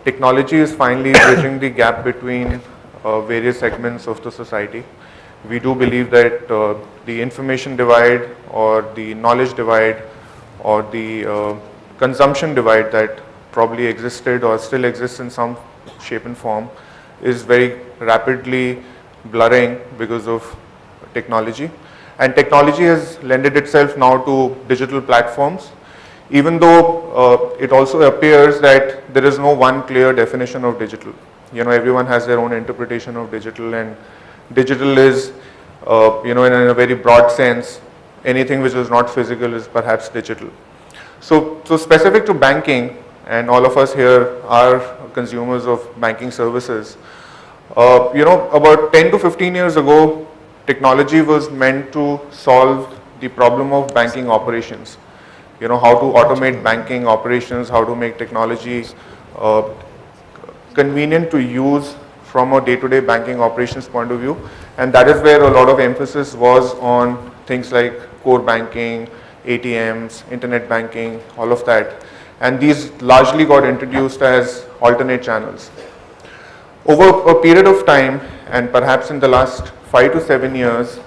technology is finally bridging the gap between various segments of the society. We do believe that the information divide or the knowledge divide or the consumption divide that probably existed or still exists in some shape and form is very rapidly blurring because of technology. And technology has lended itself now to digital platforms, even though it also appears that there is no one clear definition of digital. You know, everyone has their own interpretation of digital, and digital is, you know, in a very broad sense, anything which is not physical is perhaps digital. So specific to banking, and all of us here are consumers of banking services, you know, about 10 to 15 years ago, technology was meant to solve the problem of banking operations. You know, how to automate banking operations, how to make technology convenient to use from a day-to-day banking operations point of view. And that is where a lot of emphasis was on things like core banking, ATMs, internet banking, all of that. And these largely got introduced as alternate channels. Over a period of time, and perhaps in the last 5 to 7 years,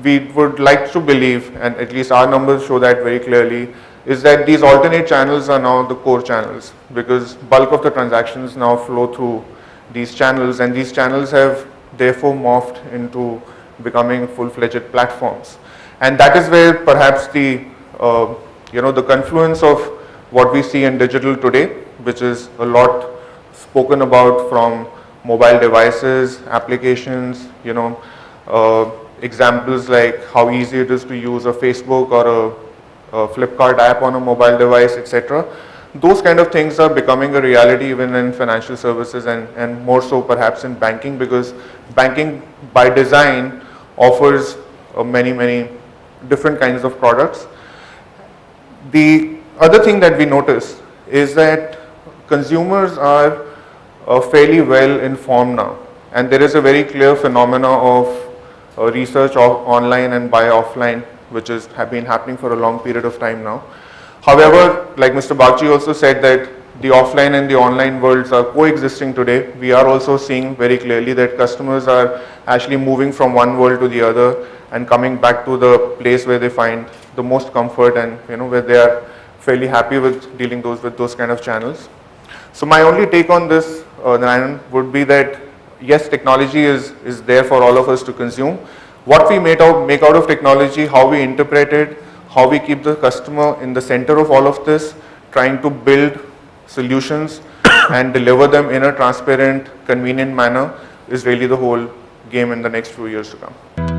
we would like to believe, and at least our numbers show that very clearly, is that these alternate channels are now the core channels, because bulk of the transactions now flow through these channels, and these channels have therefore morphed into becoming full-fledged platforms. And that is where perhaps the, you know, the confluence of what we see in digital today, which is a lot spoken about from mobile devices, applications, you know, examples like how easy it is to use a Facebook or a Flipkart app on a mobile device, etc. Those kind of things are becoming a reality even in financial services, and more so perhaps in banking, because banking by design offers many different kinds of products. The other thing that we notice is that consumers are fairly well informed now, and there is a very clear phenomena of research online and buy offline, which has been happening for a long period of time now. However, like Mr. Bagchi also said, that the offline and the online worlds are coexisting today. We are also seeing very clearly that customers are actually moving from one world to the other and coming back to the place where they find the most comfort, and you know, where they are fairly happy with dealing with those kind of channels. So my only take on this, Narayan, would be that yes, technology is there for all of us to consume. What we make out of technology, how we interpret it, how we keep the customer in the center of all of this, trying to build solutions and deliver them in a transparent, convenient manner, is really the whole game in the next few years to come.